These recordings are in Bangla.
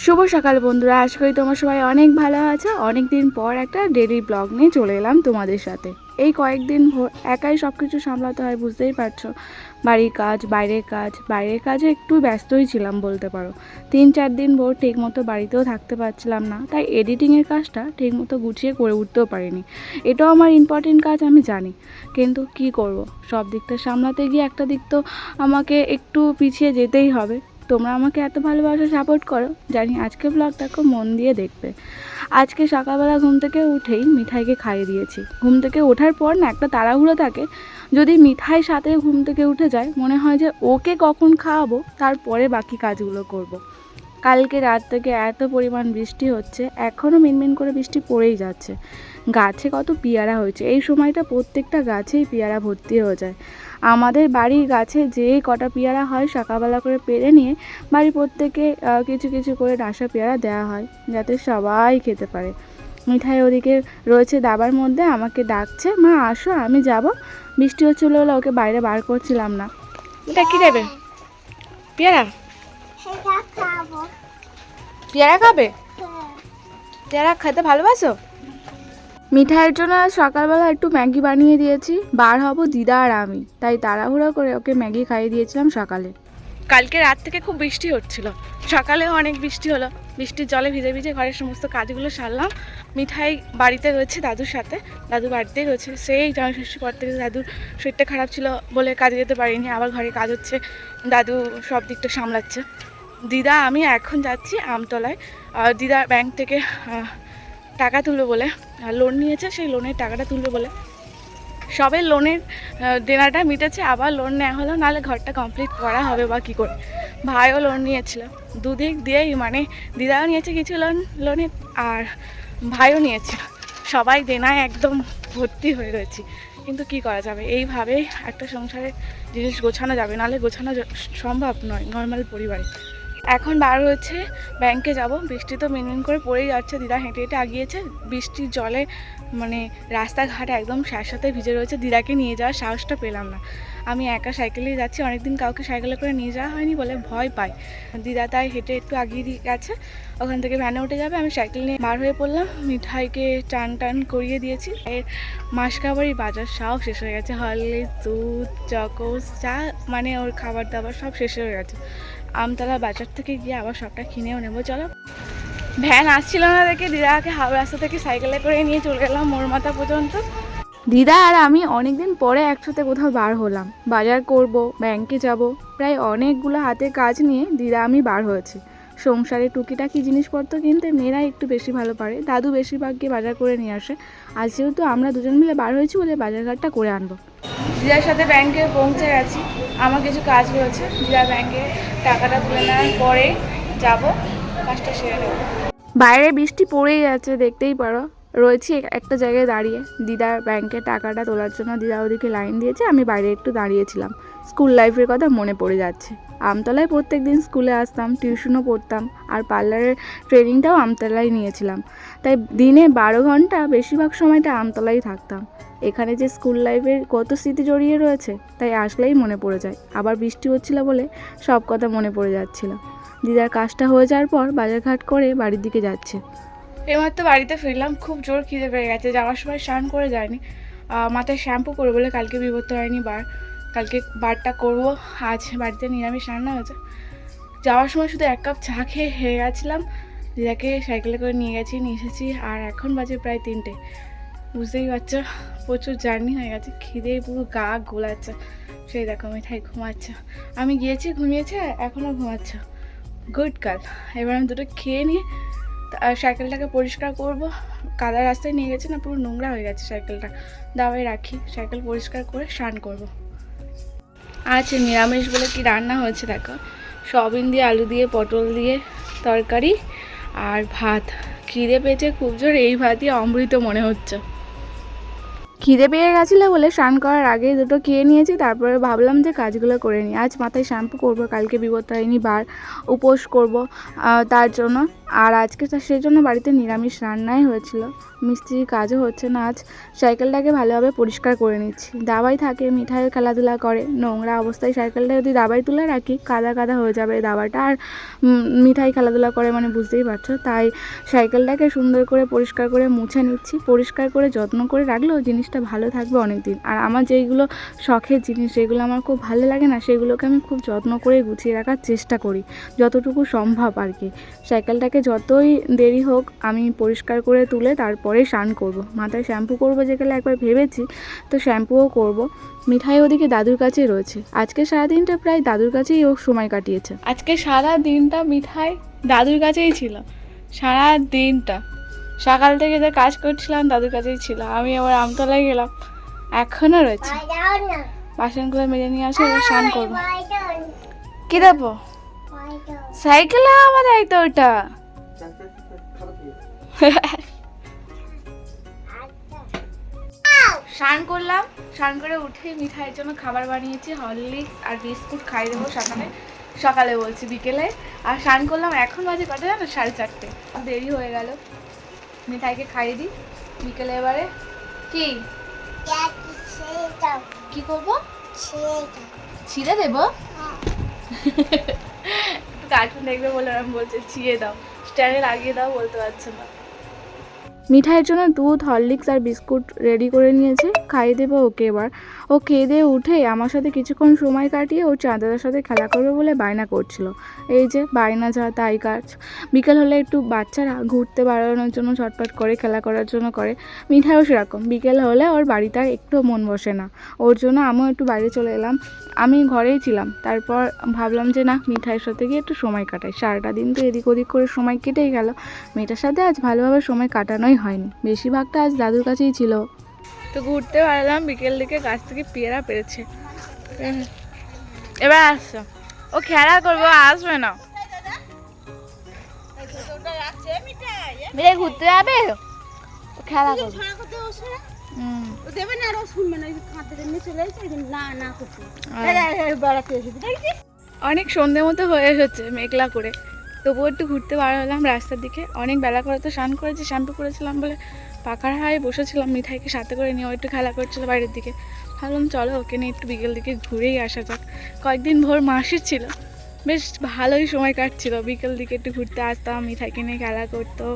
শুভ সকাল বন্ধুরা, আশা করি তোমরা সবাই অনেক ভালো আছো। অনেক দিন পর একটা ডেইলি ব্লগ নিয়ে চলে এলাম তোমাদের সাথে। এই কয়েকদিন একাই সব কিছু সামলাতে হয়, বুঝতেই পারছো। বাড়ির কাজ, বাইরের কাজে একটু ব্যস্তই ছিলাম বলতে পারো। 3-4 দিন ভোর ঠিক মতো বাড়িতেও থাকতে পারছিলাম না, তাই এডিটিংয়ের কাজটা ঠিক মতো গুছিয়ে করে উঠতেও পারিনি। এটাও আমার ইম্পর্টেন্ট কাজ, আমি জানি, কিন্তু কি করব, সব দিকটা সামলাতে গিয়ে একটা দিক তো আমাকে একটু পিছিয়ে যেতেই হবে। তোমরা আমাকে এত ভালোবাসা সাপোর্ট করো, জানি আজকে ব্লগটা খুব মন দিয়ে দেখবে। আজকে সকালবেলা ঘুম থেকে উঠেই মিঠাইকে খাইয়ে দিয়েছি। ঘুম থেকে ওঠার পর না একটা তাড়াহুড়ো থাকে, যদি মিঠাই সাথে ঘুম থেকে উঠে যায় মনে হয় যে ওকে কখন খাওয়াবো, তারপরে বাকি কাজগুলো করব। কালকে রাত থেকে এত পরিমাণ বৃষ্টি হচ্ছে, এখনও মিনমিন করে বৃষ্টি পড়েই যাচ্ছে। গাছে কত পেয়ারা হয়েছে, এই সময়টা প্রত্যেকটা গাছেই পেয়ারা ভর্তি হয়ে যায়। আমাদের বাড়ির গাছে যে কটা পেয়ারা হয় সকালবেলা করে পেরে নিয়ে বাড়ির প্রত্যেকে কিছু কিছু করে ডাসা পেয়ারা দেওয়া হয়, যাতে সবাই খেতে পারে। মিঠাই ওদিকে রয়েছে দাবার মধ্যে, আমাকে ডাকছে, মা আসো আমি যাব। বৃষ্টি হচ্ছিলো বলে ওকে বাইরে বার করছিলাম না। এটা কী দেবে? পেয়ারা? পেয়ারা খাবে? পেয়ারা খেতে ভালোবাসো? মিঠাইয়ের জন্য সকালবেলা একটু ম্যাগি বানিয়ে দিয়েছি, বার হব দিদা আর আমি, তাই তাড়াহুড়ো করে ওকে ম্যাগি খাইয়ে দিয়েছিলাম সকালে। কালকে রাত থেকে খুব বৃষ্টি হচ্ছিল, সকালেও অনেক বৃষ্টি হলো। বৃষ্টির জলে ভিজে ভিজে ঘরের সমস্ত কাজগুলো সারলাম। মিঠাই বাড়িতে রয়েছে দাদুর সাথে, দাদু বাড়িতেই রয়েছে। সেই জামাই ষষ্ঠীর পর থেকে দাদুর শরীরটা খারাপ ছিল বলে কাজে যেতে পারিনি, আবার ঘরে কাজ হচ্ছে, দাদু সব দিকটা সামলাচ্ছে। দিদা আমি এখন যাচ্ছি আমতলায়। দিদা ব্যাংক থেকে টাকা তুলবে বলে, লোন নিয়েছে, সেই লোনের টাকাটা তুলবে বলে। সবে লোনের দেনাটা মিটেছে, আবার লোন নেওয়া হলো, নাহলে ঘরটা কমপ্লিট করা হবে বা কী করে। ভাইও লোন নিয়েছিল, দুদিক দিয়েই, মানে দিদাও নিয়েছে কিছু লোনে আর ভাইও নিয়েছে। সবাই দেনায় একদম ভর্তি হয়ে রয়েছি, কিন্তু কি করা যাবে, এইভাবেই একটা সংসারে জিনিস গোছানো যাবে, নাহলে গোছানো সম্ভব নয় নর্মাল পরিবারে। এখন বার হচ্ছে ব্যাংকে যাব। বৃষ্টি তো মিনমিন করে পড়েই যাচ্ছে, দিদা হেঁটে হেঁটে আগিয়েছে। বৃষ্টির জলে মানে রাস্তাঘাট একদম সাথে ভিজে রয়েছে, দিদাকে নিয়ে যাওয়ার সাহসটা পেলাম না। আমি একা সাইকেলেই যাচ্ছি, অনেকদিন কাউকে সাইকেলে করে নিয়ে যাওয়া হয়নি বলে ভয় পাই। দিদা তাই হেঁটে একটু আগিয়ে দিয়ে গেছে, ওখান থেকে ভ্যানে উঠে যাবে, আমি সাইকেল নিয়ে বার হয়ে পড়লাম। মিঠাইকে টান করিয়ে দিয়েছি। এর মাসকাবারি বাজার সব শেষ হয়ে গেছে, হরলিক্স, দুধ, চকোস, চা, মানে ওর খাবার দাবার সব শেষ হয়ে গেছে। আমতলা বাজার থেকে গিয়ে আবার সবটা কিনেও নেবো। চলো। ভ্যান আসছিল না দেখে দিদাকে হাওড়া রাস্তা থেকে সাইকেলে করে নিয়ে চলে গেলাম মোড়মাথা পর্যন্ত। দিদা আর আমি অনেকদিন পরে একসাথে কোথাও বার হলাম, বাজার করব, ব্যাংকে যাব, প্রায় অনেকগুলো হাতে কাজ নিয়ে দিদা আমি বার হয়েছি। সংসারে টুকিটাকি জিনিসপত্র কিনতে মেয়েরা একটু বেশি ভালো পারে, দাদু বেশিরভাগ গিয়ে বাজার করে নিয়ে আসে। আজ যেহেতু আমরা দুজন মিলে বার হয়েছি বলে বাজারঘাটটা করে আনবো। দিদার সাথে ব্যাংকে পৌঁছে গেছি, আমার কিছু কাজ রয়েছে, দিদা ব্যাংকে টাকাটা তুলে নেওয়ার পরে যাব, কাজটা সেরে নেব। বাইরে বৃষ্টি পড়েই যাচ্ছে, দেখতেই পারো। রয়েছি একটা জায়গায় দাঁড়িয়ে, দিদার ব্যাংকে টাকাটা তোলার জন্য দিদা ওদিকে লাইন দিয়েছে, আমি বাইরে একটু দাঁড়িয়েছিলাম। স্কুল লাইফের কথা মনে পড়ে যাচ্ছে। আমতলায় প্রত্যেক দিন স্কুলে আসতাম, টিউশনও পড়তাম, আর পার্লারের ট্রেনিংটাও আমতলায় নিয়েছিলাম, তাই দিনে 12 ঘন্টা বেশিরভাগ সময়টা আমতলায় থাকতাম। এখানে যে স্কুল লাইফের কত স্মৃতি জড়িয়ে রয়েছে, তাই আসলেই মনে পড়ে যায়। আবার বৃষ্টি হচ্ছিল বলে সব কথা মনে পড়ে যাচ্ছিল। দিদার কাজটা হয়ে যাওয়ার পর বাজারঘাট করে বাড়ির দিকে যাচ্ছে। এইমাত্র বাড়িতে ফিরলাম, খুব জোর খিদে পেয়ে গেছে। যাওয়ার সময় স্নান করে যায়নি, মাথায় শ্যাম্পু করবো বলে কালকে বিভক্ত হয়নি বার, কালকে বারটা করবো। আজ বাড়িতে নিরামিষ রান্না হয়েছে। যাওয়ার সময় শুধু 1 কাপ চা খেয়ে হেরে গেছিলাম। দিদাকে সাইকেলে করে নিয়ে এসেছি, আর এখন বাজে প্রায় 3টে। বুঝতেই পারছো প্রচুর জার্নি হয়ে গেছে, খিদে পুরো গা গোলাচ্ছে। সেই দেখো মিঠাই ঘুমাচ্ছে, আমি গিয়েছি ঘুমিয়েছে, এখনও ঘুমাচ্ছে। Good girl. এবার আমি দুটো খেয়ে নিয়ে সাইকেলটাকে পরিষ্কার করব। কাদা রাস্তায় নিয়ে গেছে না, পুরো নোংরা হয়ে গেছে সাইকেলটা, দাওয়ায় রাখি, সাইকেল পরিষ্কার করে স্নান করব। আচ্ছা, নিরামিষ বলে কি রান্না হয়েছে দেখো, সয়াবিন দিয়ে, আলু দিয়ে, পটল দিয়ে তরকারি আর ভাত। খিদে পেয়েছে খুব জোর, এই ভাতই অমৃত মনে হচ্ছে। খিদে পেয়ে গেছিলো বলে স্নান করার আগে দুটো খেয়ে নিয়েছি, তারপরে ভাবলাম যে কাজগুলো করে নিই। আজ মাথায় শ্যাম্পু করব, কালকে বিপত্তারিণী বার, উপোস করব, তার জন্য আর আজকে সেই জন্য বাড়িতে নিরামিষ রান্নাই হয়েছিল, মিস্ত্রির কাজও হচ্ছে না আজ। সাইকেলটাকে ভালোভাবে পরিষ্কার করে নিচ্ছি। দাবাই থাকে, মিঠাইও খেলাধুলা করে, নোংরা অবস্থায় সাইকেলটা যদি দাবাই তুলে রাখি কাদা কাদা হয়ে যাবে দাবাটা, আর মিঠাই খেলাধুলা করে মানে বুঝতেই পারছো। তাই সাইকেলটাকে সুন্দর করে পরিষ্কার করে মুছে নিচ্ছি। পরিষ্কার করে যত্ন করে রাখলেও জিনিসটা ভালো থাকবে অনেক দিন। আর আমার যেইগুলো শখের জিনিস, যেগুলো আমার খুব ভালো লাগে না, সেগুলোকে আমি খুব যত্ন করে গুছিয়ে রাখার চেষ্টা করি যতটুকু সম্ভব আর কি। সাইকেলটাকে যতই দেরি হোক আমি পরিষ্কার করে তুলে তারপরে স্নান করব। মাথায় শ্যাম্পু করব যেগুলো একবার ভেবেছি, তো শ্যাম্পুও করব। মিঠাই ওদিকে দাদুর কাছেই রয়েছে। আজকে সারাদিনটা প্রায় দাদুর কাছেই ও সময় কাটিয়েছে। আজকে সারা দিনটা মিঠাই দাদুর কাছেই ছিল, সারা দিনটা সকাল থেকে যে কাজ করছিলাম দাদুর কাছেই ছিল। আমি আবার আমতলায় গেলাম, এখনও রয়েছে। বাসনগুলো মেজে নিয়ে আসে, এবার স্নান করবো। কি দেবো? সাইকেল আমার তো ওটা। স্নান করলাম, স্নান করে উঠে মিঠাইয়ের জন্য খাবার বানিয়েছি, হরলিক্স আর বিস্কুট খাই দেবো সকালে। সকালে বলছি বিকেলে। আর স্নান করলাম, এখন বাজে কটা জানো? 4:30। দেরি হয়ে গেল, মিঠাইকে খাইয়ে দিই বিকেলে। এবারে কি কি করবো? ছিঁড়ে দেবো? কার্টুন দেখবে বলে আমি বলছি ছিঁড়ে দাও, স্ট্যান্ডে লাগিয়ে দাও, বলতে পারছো না। মিঠাইয়ের জন্য দুধ, হরলিক্স আর বিস্কুট রেডি করে নিয়েছে, খাইয়ে দেবো ওকে। এবার ও খেয়ে দিয়ে উঠে আমার সাথে কিছুক্ষণ সময় কাটিয়ে ও চাঁদাদার সাথে খেলা করবে বলে বায়না করছিল। এই যে বায়না যা তাই কাজ। বিকেল হলে একটু বাচ্চারা ঘুরতে বেড়ানোর জন্য ছটফট করে, খেলা করার জন্য করে। মিঠাইও সেরকম, বিকেল হলে ওর বাড়িতে আর একটু মন বসে না। ওর জন্য আমিও একটু বাইরে চলে এলাম। আমি ঘরেই ছিলাম, তারপর ভাবলাম যে না, মিঠাইয়ের সাথে গিয়ে একটু সময় কাটাই। সারাটা দিন তো এদিক ওদিক করে সময় কেটেই গেল, মেয়েটার সাথে আজ ভালোভাবে সময় কাটানোই হয়নি। বেশিরভাগটা আজ দাদুর কাছেই ছিল। তো ঘুরতে পারলাম, বিকেল দিকে গাছ থেকে পেয়ারা পেরেছে। এবার আসছো, ও খেলা করবো, আসবে না। ঘুরতে যাবে, ও খেলা করবে। অনেক সন্ধে মতো হয়ে এসেছে, মেঘলা করে, তবুও একটু ঘুরতে বার হলাম রাস্তার দিকে। অনেক বেলা করে তো স্নান করেছি, শ্যাম্পু করেছিলাম বলে পাখার হাওয়ায় বসেছিলাম। মিঠাইকে সাথে করে নিয়ে ও একটু খেলা করছিল বাইরের দিকে। ভাবলাম চলো ওকে নিয়ে একটু বিকেল দিকে ঘুরেই আসা যাক। কয়েকদিন ভোর মাসির ছিল, বেশ ভালোই সময় কাটছিল। বিকেল দিকে একটু ঘুরতে আসতাম, মিঠাইকে নিয়ে খেলা করতো।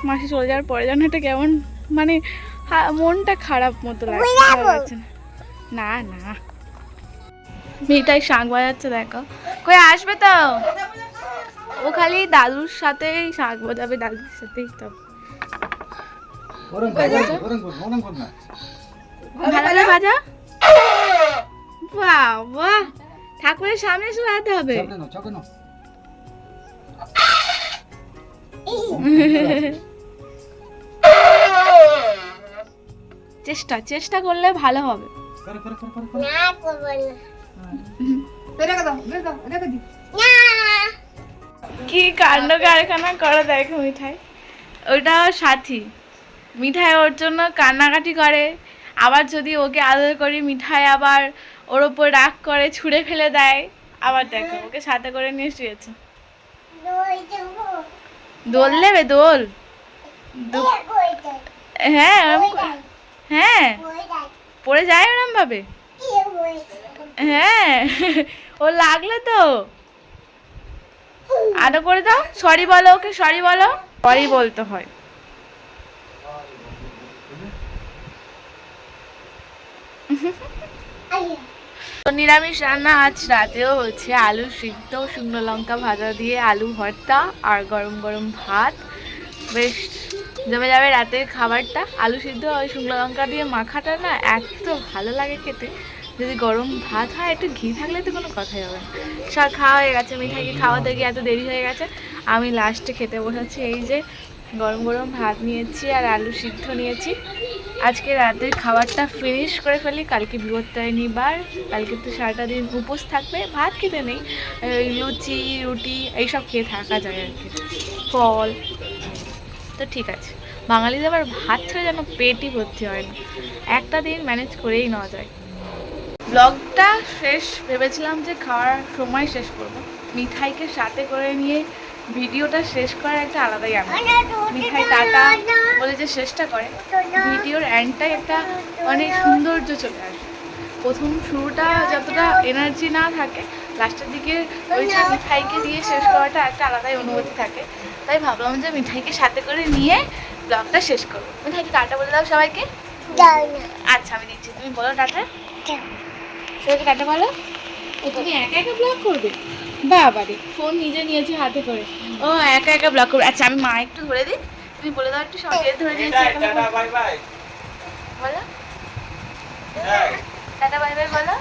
মাসি চলে যাওয়ার পরে যেন এটা কেমন মানে মনটা খারাপ মতো লাগছে। না না, মিঠাই শাঁখ বাজাচ্ছে, দেখো কই আসবে তো। ও খালি দাদুর সাথেই শাঁখ বাজাবে, দাদুর সাথেই। তো ভালো বাজা। বাবা, ঠাকুরের সামনে এসে বাজাতে হবে। চেষ্টা চেষ্টা করলে ভালো হবে। কি কাণ্ড কারখানা করে দেখো মিঠাই। ওটা ওর সাথী, মিঠাই ওর জন্য কান্নাকাটি করে। আবার যদি ওকে আদর করি, মিঠাই আবার ওর ওপর রাগ করে, ছুঁড়ে ফেলে দেয়। আবার দেখো ওকে সাথে করে নিয়ে শুয়েছে। দোল নেবে? দোল? হ্যাঁ হ্যাঁ, পড়ে যায় ওরম ভাবে। হ্যাঁ, ও লাগলো তো। আরো করে দাও, সরি বলো ওকে, সরি বলো। সরি বলতে হয়। নিরামিষ রান্না আজ রাতেও হচ্ছে, আলু সিদ্ধ, শুকনো লঙ্কা ভাজা দিয়ে আলু ভর্তা আর গরম গরম ভাত। বেশ জমে যাবে রাতের খাবারটা। আলু সিদ্ধ ওই শুকনো লঙ্কা দিয়ে মাখাটা না এত ভালো লাগে খেতে। যদি গরম ভাত হয়, একটু ঘি থাকলে তো কোনো কথাই হবে না। সব খাওয়া হয়ে গেছে, মিঠাইকে খাওয়াতে গিয়ে এত দেরি হয়ে গেছে। আমি লাস্টে খেতে বসাচ্ছি। এই যে গরম গরম ভাত নিয়েছি আর আলু সিদ্ধ নিয়েছি। আজকে রাতের খাবারটা ফিনিশ করে ফেলি, কালকে বৃহস্পতিবার বার, কালকে তো সারাটা দিন উপোস থাকবে। ভাত খেতে নেই, লুচি রুটি এইসব খেয়ে থাকা যায় আর কি, ফল। তো ঠিক আছে, বাঙালিদের আবার ভাত ছেড়ে যেন পেটই ভর্তি হয় না, একটা দিন ম্যানেজ করেই নেওয়া যায়। ব্লগটা শেষ ভেবেছিলাম যে খাওয়ার সময় শেষ করব, মিঠাইকে সাথে করে নিয়ে ভিডিওটা শেষ করার একটা আলাদাই আনন্দ। মিঠাই টাটা বলে যে শেষটা করে, ভিডিওর এন্ডটাই একটা অনেক সৌন্দর্য চলে আসে। প্রথম শুরুটা যতটা এনার্জি না থাকে, লাস্টের দিকে ওই যে মিঠাইকে দিয়ে শেষ করাটা একটা আলাদাই অনুভূতি থাকে। তাই ভাবলাম যে মিঠাইকে সাথে করে নিয়ে ব্লগটা শেষ করবো। মিঠাইকে টাটা বলে দাও সবাইকে। আচ্ছা আমি দিচ্ছি, তুমি বলো টাটা। সবাইকে টাটা বলো। ও তুমি একা একা ব্লগ করবে? বাবারে, ফোন নিজে নিয়েছে হাতে করে, ও একা একা ব্লগ করবে। আচ্ছা আমি মা একটু ধরে দিই, তুমি বলে দাও একটু। সবাই ধরে দিয়েছি, বলো টাটা বাই বাই বলো।